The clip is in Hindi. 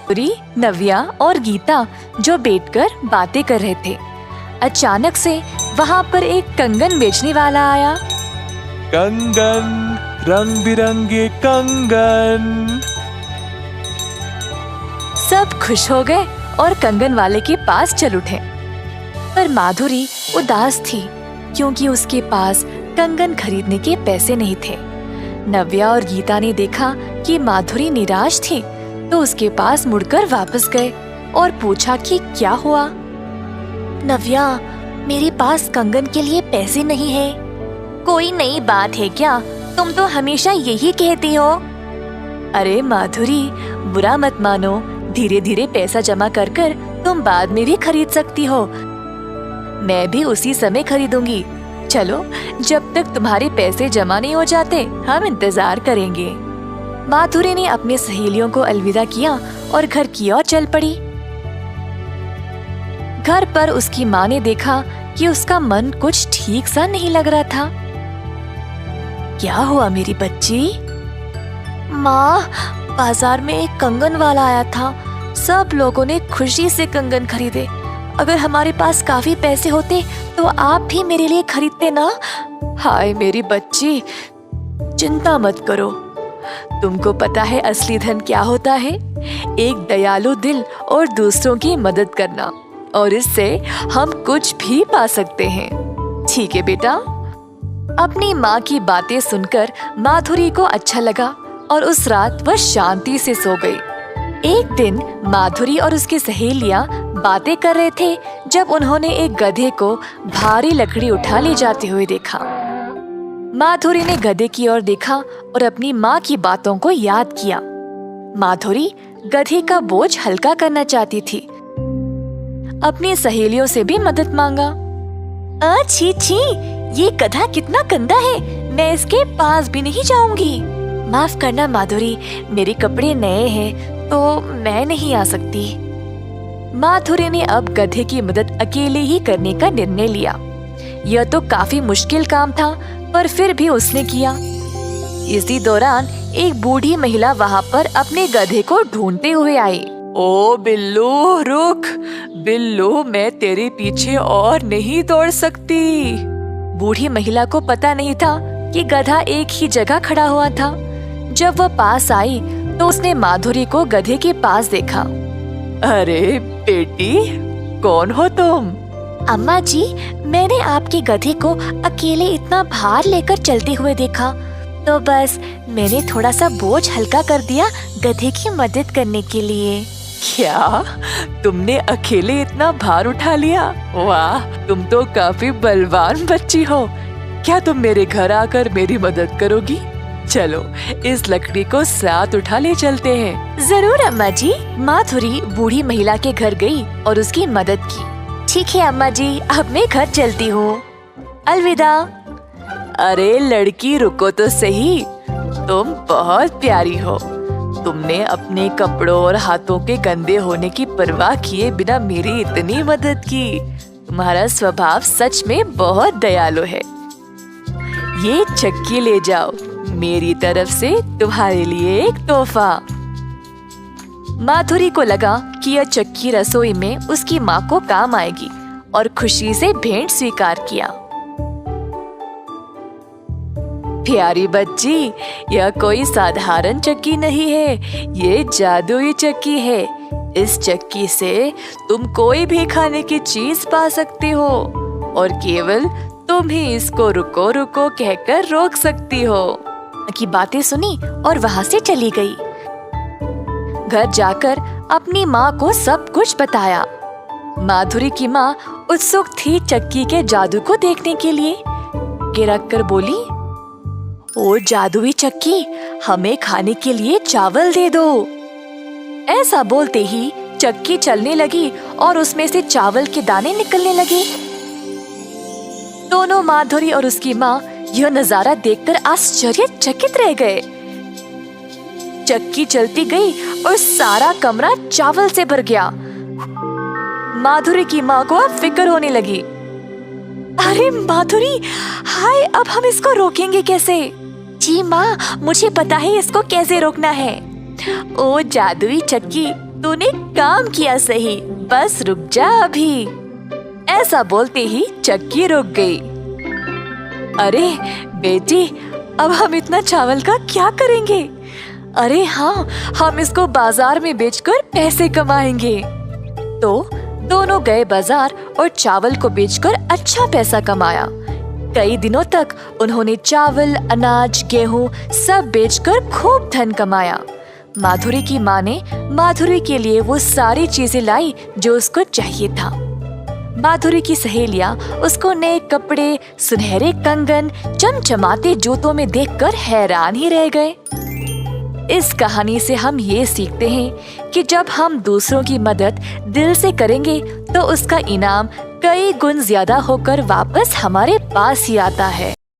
माधुरी, नव्या और गीता जो बैठकर बातें कर रहे थे। अचानक से वहाँ पर एक कंगन बेचने वाला आया। कंगन, रंग बिरंगे कंगन। सब खुश हो गए और कंगन वाले के पास चल उठे। पर माधुरी उदास थी क्योंकि उसके पास कंगन खरीदने के पैसे नहीं थे। नव्या और गीता ने देखा कि माधुरी निराश थी तो उसके पास मुड़कर वापस गए और पूछा कि क्या हुआ। नव्या, मेरे पास कंगन के लिए पैसे नहीं है। कोई नई बात है क्या? तुम तो हमेशा यही कहती हो। अरे माधुरी, बुरा मत मानो, धीरे धीरे पैसा जमा कर कर तुम बाद में भी खरीद सकती हो। मैं भी उसी समय खरीदूंगी। चलो, जब तक तुम्हारे पैसे जमा नहीं हो जाते हम इंतजार करेंगे। माधुरी ने अपनी सहेलियों को अलविदा किया और घर की ओर चल पड़ी। घर पर उसकी माँ ने देखा कि उसका मन कुछ ठीक सा नहीं लग रहा था। क्या हुआ मेरी बच्ची? माँ, बाजार में एक कंगन वाला आया था। सब लोगों ने खुशी से कंगन खरीदे। अगर हमारे पास काफी पैसे होते तो आप भी मेरे लिए खरीदते ना। हाय मेरी बच्ची, चिंता मत करो। तुमको पता है असली धन क्या होता है? एक दयालु दिल और दूसरों की मदद करना, और इससे हम कुछ भी पा सकते हैं। ठीक है बेटा। अपनी माँ की बातें सुनकर माधुरी को अच्छा लगा और उस रात वह शांति से सो गई। एक दिन माधुरी और उसकी सहेलियां बातें कर रहे थे जब उन्होंने एक गधे को भारी लकड़ी उठा ले जाते हुए देखा। माधुरी ने गधे की ओर देखा और अपनी माँ की बातों को याद किया। माधुरी गधे का बोझ हल्का करना चाहती थी। अपनी सहेलियों से भी मदद मांगा। छी छी, ये गधा कितना गंदा है, मैं इसके पास भी नहीं जाऊंगी। माफ करना माधुरी, मेरे कपड़े नए हैं तो मैं नहीं आ सकती। माधुरी ने अब गधे की मदद अकेले ही करने का निर्णय लिया। यह तो काफी मुश्किल काम था, पर फिर भी उसने किया। इसी दौरान एक बूढ़ी महिला वहाँ पर अपने गधे को ढूंढते हुए आई। ओ बिल्लू, रुक। बिल्लू, मैं तेरे पीछे और नहीं दौड़ सकती। बूढ़ी महिला को पता नहीं था कि गधा एक ही जगह खड़ा हुआ था। जब वह पास आई तो उसने माधुरी को गधे के पास देखा। अरे बेटी, कौन हो तुम? अम्मा जी, मैंने आपके गधे को अकेले इतना भार लेकर चलते हुए देखा, तो बस मैंने थोड़ा सा बोझ हल्का कर दिया गधे की मदद करने के लिए। क्या तुमने अकेले इतना भार उठा लिया? वाह, तुम तो काफी बलवान बच्ची हो। क्या तुम मेरे घर आकर मेरी मदद करोगी? चलो, इस लकड़ी को साथ उठा ले चलते हैं। जरूर अम्मा जी। माधुरी बूढ़ी महिला के घर गई और उसकी मदद की। ठीक है अम्मा जी, अब मैं घर चलती हूँ। अलविदा। अरे लड़की, रुको तो सही। तुम बहुत प्यारी हो। तुमने अपने कपड़ों और हाथों के गंदे होने की परवाह किए बिना मेरी इतनी मदद की। तुम्हारा स्वभाव सच में बहुत दयालु है। ये चक्की ले जाओ, मेरी तरफ से तुम्हारे लिए एक तोहफा। माधुरी को लगा कि यह चक्की रसोई में उसकी माँ को काम आएगी और खुशी से भेंट स्वीकार किया। प्यारी बच्ची, यह कोई साधारण चक्की नहीं है, ये जादुई चक्की है। इस चक्की से तुम कोई भी खाने की चीज पा सकती हो और केवल तुम ही इसको रुको रुको कहकर रोक सकती हो। की बातें सुनी और वहाँ से चली गई। घर जाकर अपनी माँ को सब कुछ बताया। माधुरी की माँ उत्सुक थी चक्की के जादू को देखने के लिए। गिरक कर बोली, ओ जादुई चक्की, हमें खाने के लिए चावल दे दो। ऐसा बोलते ही चक्की चलने लगी और उसमें से चावल के दाने निकलने लगे। दोनों माधुरी और उसकी माँ यह नजारा देखकर आश्चर्यचकित रह गए। चक्की चलती गई और सारा कमरा चावल से भर गया। माधुरी की माँ को अब फिक्र होने लगी। अरे माधुरी, हाय, अब हम इसको रोकेंगे कैसे? जी माँ, मुझे पता है इसको कैसे रोकना है। ओ जादुई चक्की, तूने काम किया सही, बस रुक जा अभी। ऐसा बोलते ही चक्की रुक गई। अरे बेटी, अब हम इतना चावल का क्या करेंगे? अरे हाँ, हम इसको बाजार में बेचकर पैसे कमाएंगे। तो दोनों गए बाजार और चावल को बेचकर अच्छा पैसा कमाया। कई दिनों तक उन्होंने चावल, अनाज, गेहूं सब बेचकर खूब धन कमाया। माधुरी की माँ ने माधुरी के लिए वो सारी चीजें लाई जो उसको चाहिए था। माधुरी की सहेलियां उसको नए कपड़े, सुनहरे कंगन, चमचमाते जूतों में देखकर हैरान ही रह गए। इस कहानी से हम ये सीखते हैं कि जब हम दूसरों की मदद दिल से करेंगे तो उसका इनाम कई गुण ज्यादा होकर वापस हमारे पास ही आता है।